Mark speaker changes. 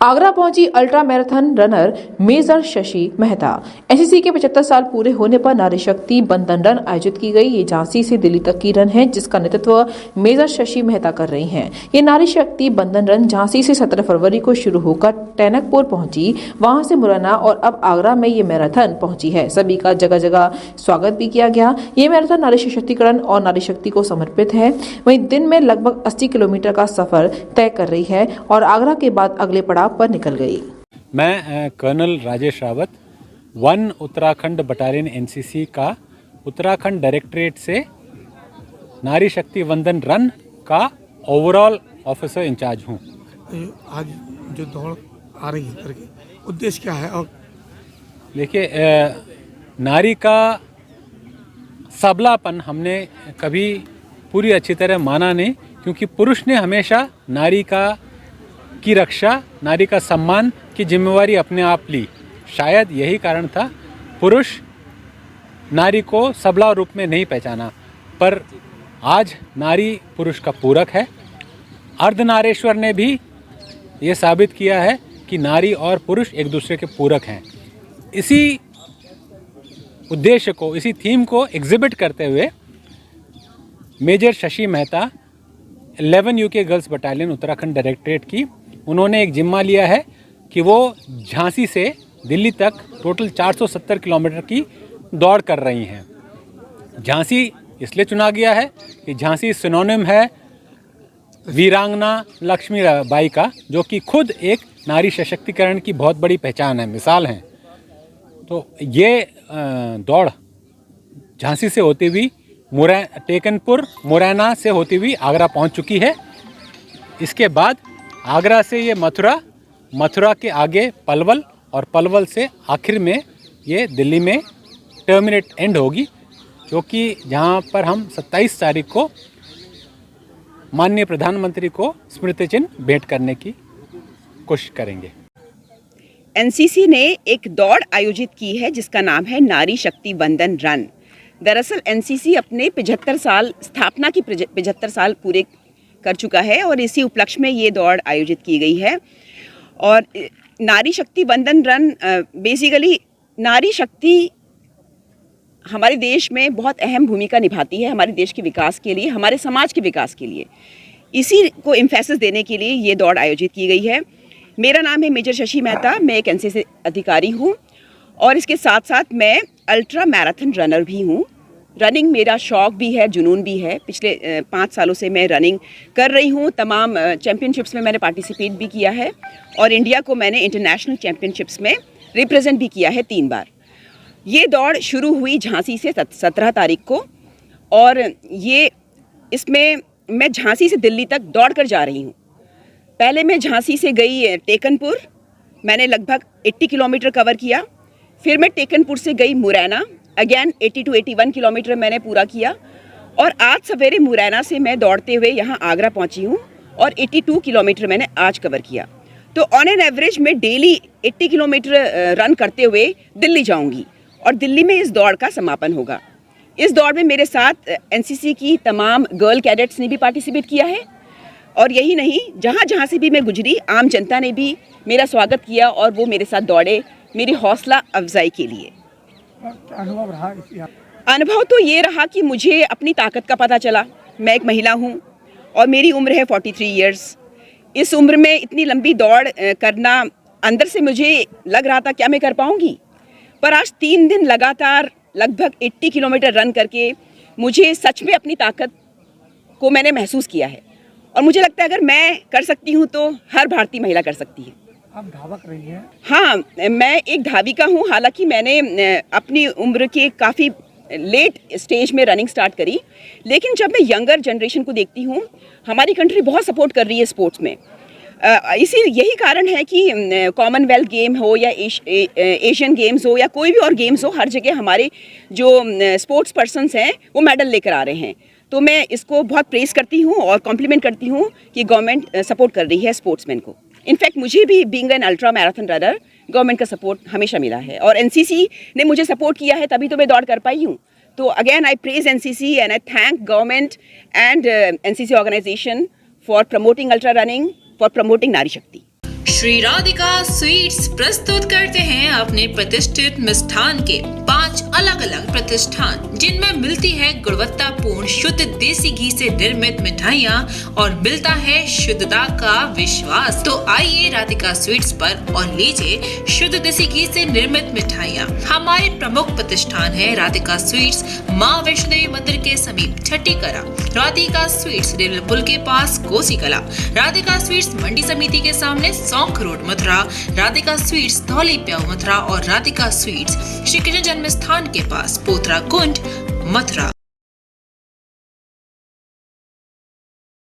Speaker 1: आगरा पहुंची ultra marathon runner major Shashi Mehta. NCC के 75 साल पूरे होने पर नारी शक्ति बंधन रन आयोजित की गई। ये झांसी से दिल्ली तक की रन है, जिसका नेतृत्व मेजर शशि मेहता कर रही हैं। ये नारी शक्ति बंधन रन झांसी से 17 फरवरी को शुरू होकर टैनकपुर पहुंची, वहां से मुरैना और अब आगरा में ये मैराथन पहुंची है। सभी का जगह जगह स्वागत भी किया गया। ये मैराथन नारी सशक्तिकरण और नारी शक्ति को समर्पित है। वहीं दिन में लगभग 80 किलोमीटर का सफर तय कर रही है और आगरा के बाद अगले पड़ाव पर निकल गई।
Speaker 2: मैं colonel Rajesh Rawat, one Uttarakhand battalion NCC का उत्तराखंड डायरेक्टरेट से नारी शक्ति वंदन रन का ओवरऑल ऑफिसर इंचार्ज हूँ।
Speaker 3: आज जो दौड़ आ रही है करके उद्देश्य क्या है? और
Speaker 2: देखिए, नारी का सबलापन हमने कभी पूरी अच्छी तरह माना नहीं, क्योंकि पुरुष ने हमेशा नारी की रक्षा, नारी का सम्मान की जिम्मेवारी अपने आप ली। शायद यही कारण था पुरुष नारी को सबला रूप में नहीं पहचाना, पर आज नारी पुरुष का पूरक है। अर्धनारेश्वर ने भी ये साबित किया है कि नारी और पुरुष एक दूसरे के पूरक हैं। इसी उद्देश्य को, इसी थीम को एग्जिबिट करते हुए major Shashi Mehta 11 UK girls battalion Uttarakhand directorate की, उन्होंने एक जिम्मा लिया है कि वो झांसी से दिल्ली तक टोटल 470 किलोमीटर की दौड़ कर रही हैं। झांसी इसलिए चुना गया है कि झांसी सिनोनिम है वीरांगना लक्ष्मीबाई का, जो कि खुद एक नारी सशक्तिकरण की बहुत बड़ी पहचान है, मिसाल हैं। तो ये दौड़ झांसी से होती हुई टेकनपुर, मुरैना से होती हुई आगरा पहुंच चुकी है। इसके बाद आगरा से ये मथुरा के आगे पलवल, और पलवल से आखिर में ये दिल्ली में टर्मिनेट एंड होगी, जो कि जहां पर हम 27 तारीख को माननीय प्रधानमंत्री को स्मृति चिन्ह भेंट करने की कोशिश करेंगे।
Speaker 4: एनसीसी ने एक दौड़ आयोजित की है जिसका नाम है नारी शक्ति वंदन रन। दरअसल एनसीसी अपने 75 साल, स्थापना की 75 साल पूरे कर चुका है और इसी उपलक्ष्य में ये दौड़ आयोजित की गई है। और नारी शक्ति वंदन रन बेसिकली नारी शक्ति हमारे देश में बहुत अहम भूमिका निभाती है, हमारे देश के विकास के लिए, हमारे समाज के विकास के लिए। इसी को एम्फेसिस देने के लिए ये दौड़ आयोजित की गई है। मेरा नाम है मेजर शशि मेहता, मैं एक एनसीसी अधिकारी हूँ और इसके साथ साथ मैं अल्ट्रा मैराथन रनर भी हूँ। रनिंग मेरा शौक़ भी है, जुनून भी है। पिछले 5 सालों से मैं रनिंग कर रही हूँ। तमाम चैम्पियनशिप्स में मैंने पार्टिसिपेट भी किया है और इंडिया को मैंने इंटरनेशनल चैम्पियनशिप्स में रिप्रेजेंट भी किया है 3 बार। ये दौड़ शुरू हुई झांसी से 17 तारीख को और इसमें मैं झांसी से दिल्ली तक दौड़ कर जा रही हूँ। पहले मैं झांसी से गई टेकनपुर, मैंने लगभग 80 किलोमीटर कवर किया। फिर मैं टेकनपुर से गई मुरैना, अगेन 80 to 81 किलोमीटर मैंने पूरा किया। और आज सवेरे मुरैना से मैं दौड़ते हुए यहाँ आगरा पहुँची हूँ और 82 किलोमीटर मैंने आज कवर किया। तो ऑन एन एवरेज मैं डेली 80 किलोमीटर रन करते हुए दिल्ली जाऊँगी और दिल्ली में इस दौड़ का समापन होगा। इस दौड़ में मेरे साथ एनसीसी की तमाम गर्ल कैडेट्स ने भी पार्टिसिपेट किया है और यही नहीं, जहाँ जहाँ से भी मैं गुजरी, आम जनता ने भी मेरा स्वागत किया और वो मेरे साथ दौड़े मेरी हौसला अफजाई के लिए।
Speaker 3: अनुभव रहा?
Speaker 4: अनुभव तो ये रहा कि मुझे अपनी ताकत का पता चला। मैं एक महिला हूँ और मेरी उम्र है 43 इयर्स। इस उम्र में इतनी लंबी दौड़ करना, अंदर से मुझे लग रहा था क्या मैं कर पाऊँगी, पर आज 3 दिन लगातार लगभग 80 किलोमीटर रन करके मुझे सच में अपनी ताकत को मैंने महसूस किया है और मुझे लगता है अगर मैं कर सकती हूँ तो हर भारतीय महिला कर सकती है।
Speaker 3: आप धावक रही हैं?
Speaker 4: हाँ, मैं एक धाविका हूँ। हालांकि मैंने अपनी उम्र के काफ़ी लेट स्टेज में रनिंग स्टार्ट करी, लेकिन जब मैं यंगर जनरेशन को देखती हूँ, हमारी कंट्री बहुत सपोर्ट कर रही है स्पोर्ट्स में। यही कारण है कि कॉमनवेल्थ गेम हो या एशियन गेम्स हो या कोई भी और गेम्स हो, हर जगह हमारे जो स्पोर्ट्स पर्सन्स हैं वो मेडल लेकर आ रहे हैं। तो मैं इसको बहुत प्रेज़ करती हूँ और कॉम्प्लीमेंट करती हूँ कि गवर्नमेंट सपोर्ट कर रही है स्पोर्ट्समैन को। इनफैक्ट मुझे भी being an ultra marathon runner government का सपोर्ट हमेशा मिला है और एनसीसी ने मुझे सपोर्ट किया है, तभी तो मैं दौड़ कर पाई हूँ। तो again I praise NCC and I thank government and NCC organisation for promoting ultra running, for promoting Nari Shakti.
Speaker 1: Shri Radhika Sweets प्रस्तुत करते हैं अपने प्रतिष्ठित मिष्ठान के 5 अलग अलग प्रतिष्ठान, जिनमें मिलती है गुणवत्तापूर्ण शुद्ध देसी घी से निर्मित मिठाइयाँ और मिलता है शुद्धता का विश्वास। तो आइए राधिका स्वीट्स पर और लीजिए शुद्ध देसी घी से निर्मित मिठाइयाँ। हमारे प्रमुख प्रतिष्ठान है राधिका स्वीट्स, माँ वैष्णो देवी मंदिर के समीप छठी कला, राधिका स्वीट्स रेलवे पुल के पास कोसी कला, राधिका स्वीट्स मंडी समिति के सामने सौंख रोड मथुरा, राधिका स्वीट्स धौली प्याऊ मथुरा और राधिका स्वीट्स श्री कृष्ण जन्म स्थान के पास पोथरा कुंड मथुरा।